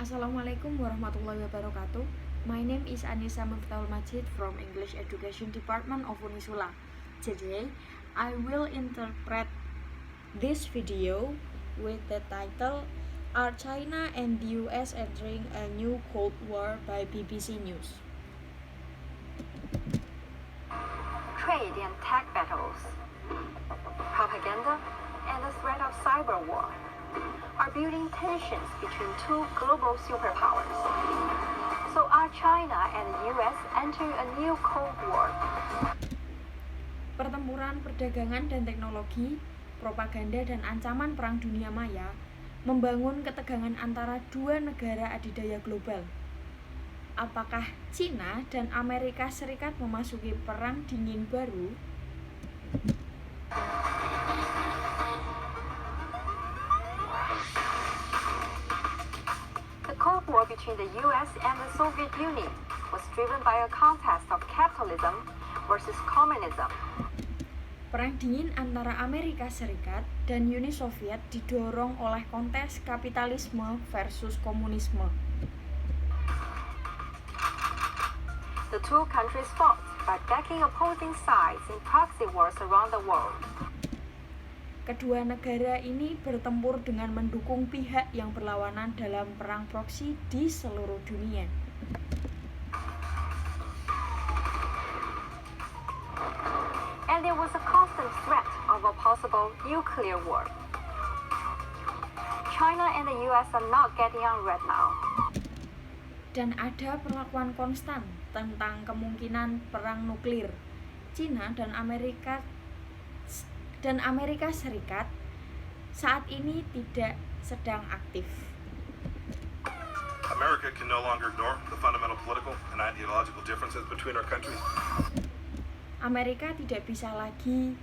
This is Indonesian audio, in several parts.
Assalamualaikum warahmatullahi wabarakatuh. My name is Anissa Miftaul Majid from English Education Department of Unisula. Today, I will interpret this video with the title Are China and the US Entering a New Cold War by BBC News. Trade and tech battles, propaganda, and the threat of cyber war are building tensions between two global superpowers. So are China and the US entering a new Cold War? Pertempuran perdagangan dan teknologi, propaganda dan ancaman perang dunia maya membangun ketegangan antara dua negara adidaya global. Apakah China dan Amerika Serikat memasuki perang dingin baru? The Cold War between the US and the Soviet Union was driven by a contest of capitalism versus communism. Perang dingin antara Amerika Serikat dan Uni Soviet didorong oleh kontes kapitalisme versus komunisme. The two countries fought by backing opposing sides in proxy wars around the world. Kedua negara ini bertempur dengan mendukung pihak yang berlawanan dalam perang proksi di seluruh dunia. And there was a constant threat of a possible nuclear war. China and the US are not getting on right now. Dan ada perlakuan konstan tentang kemungkinan perang nuklir. China dan Amerika Serikat saat ini tidak sedang aktif. America can no longer ignore the fundamental political and ideological differences between our countries. Amerika tidak bisa lagi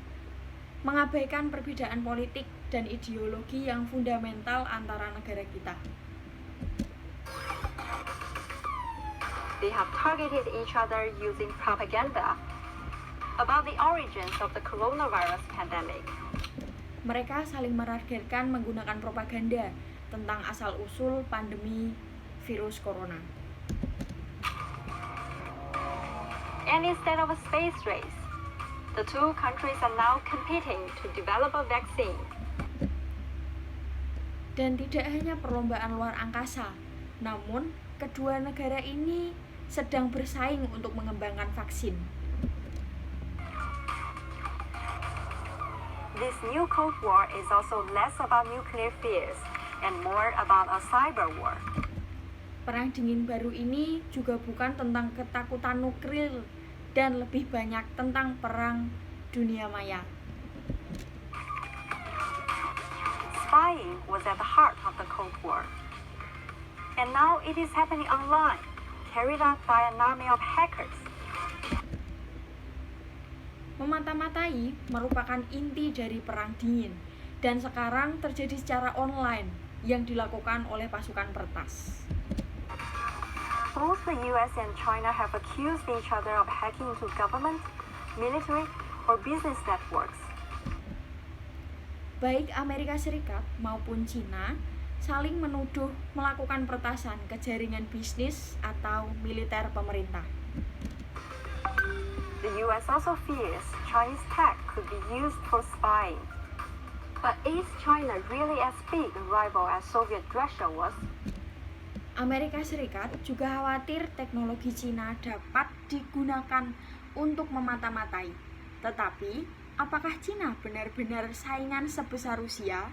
mengabaikan perbedaan politik dan ideologi yang fundamental antara negara kita. They have targeted each other using propaganda about the origins of the coronavirus pandemic. Mereka saling menargetkan menggunakan propaganda tentang asal-usul pandemi virus corona. And instead of a space race, the two countries are now competing to develop a vaccine. Dan tidak hanya perlombaan luar angkasa, namun kedua negara ini sedang bersaing untuk mengembangkan vaksin. This new Cold War is also less about nuclear fears and more about a cyber war. Perang dingin baru ini juga bukan tentang ketakutan nuklir dan lebih banyak tentang perang dunia maya. Spying was at the heart of the Cold War. And now it is happening online, carried out by an army of hackers. Memata-matai merupakan inti dari perang dingin dan sekarang terjadi secara online yang dilakukan oleh pasukan peretas. Both the US and China have accused each other of hacking into government, military, or business networks. Baik Amerika Serikat maupun China saling menuduh melakukan peretasan ke jaringan bisnis atau militer pemerintah. The US also fears Chinese tech could be used for spying. But is China really as big a rival as Soviet Russia was? Amerika Serikat juga khawatir teknologi Cina dapat digunakan untuk memata-matai. Tetapi, apakah Cina benar-benar saingan sebesar Rusia?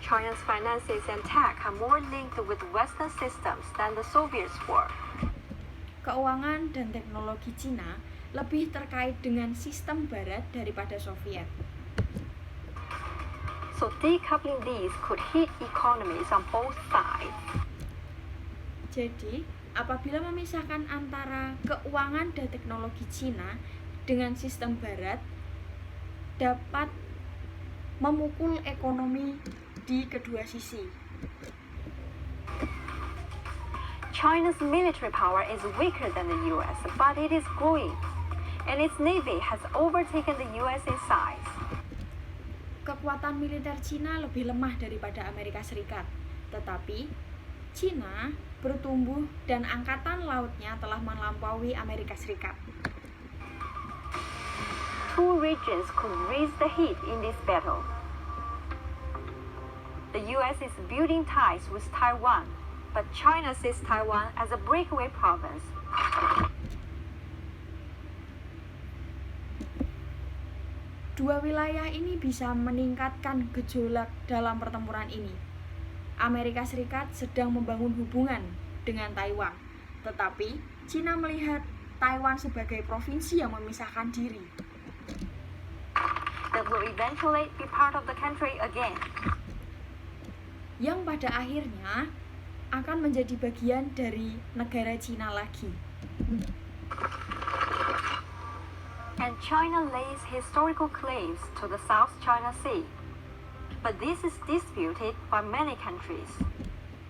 China's finances and tech are more linked with Western systems than the Soviets were. Keuangan dan teknologi Cina lebih terkait dengan sistem barat daripada Soviet. So decoupling these could hit economies on both sides. Jadi, apabila memisahkan antara keuangan dan teknologi Cina dengan sistem barat dapat memukul ekonomi di kedua sisi. China's military power is weaker than the US, but it is growing, and its navy has overtaken the US in size. Kekuatan militer Cina lebih lemah daripada Amerika Serikat, Tetapi Cina bertumbuh dan angkatan lautnya telah melampaui Amerika Serikat. Two regions could raise the heat in this battle. The US is building ties with Taiwan, but China sees Taiwan as a breakaway province. Dua wilayah ini bisa meningkatkan gejolak dalam pertempuran ini. Amerika Serikat sedang membangun hubungan dengan Taiwan, tetapi Cina melihat Taiwan sebagai provinsi yang memisahkan diri. That will eventually be part of the country again. Yang pada akhirnya akan menjadi bagian dari negara Cina lagi. And China lays historical claims to the South China Sea. But this is disputed by many countries.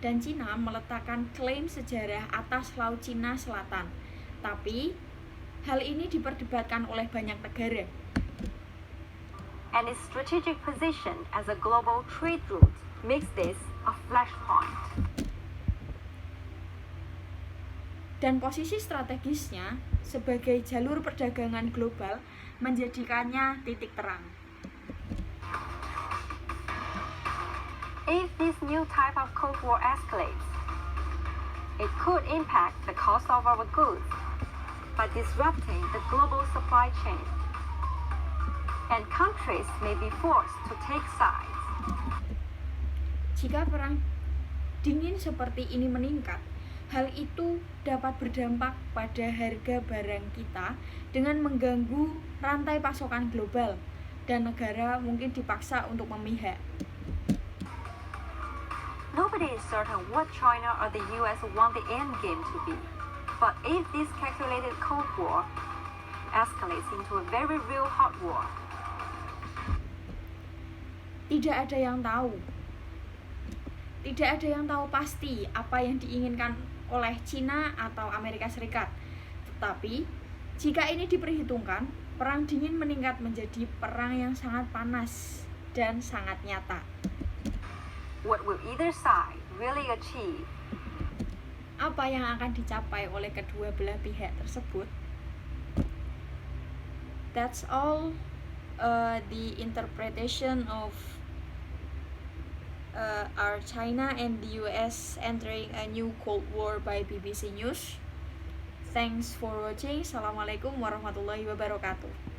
Dan Cina meletakkan klaim sejarah atas Laut Cina Selatan. Tapi hal ini diperdebatkan oleh banyak negara. And its strategic position as a global trade route makes this a flashpoint. Dan posisi strategisnya sebagai jalur perdagangan global menjadikannya titik terang. If this new type of Cold War escalates, it could impact the cost of our goods by disrupting the global supply chain. And countries may be forced to take sides. Jika perang dingin seperti ini meningkat, hal itu dapat berdampak pada harga barang kita dengan mengganggu rantai pasokan global, dan negara mungkin dipaksa untuk memihak. Nobody is certain what China or the US want the end game to be. But if this calculated Cold War escalates into a very real hot war, Tidak ada yang tahu. Tidak ada yang tahu pasti apa yang diinginkan oleh Cina atau Amerika Serikat. Tetapi, jika ini diperhitungkan, perang dingin meningkat menjadi perang yang sangat panas dan sangat nyata. what will either side really achieve? Apa yang akan dicapai oleh kedua belah pihak tersebut? That's all the interpretation of are China and the US entering a new Cold War by BBC News. Thanks for watching. Assalamualaikum warahmatullahi wabarakatuh.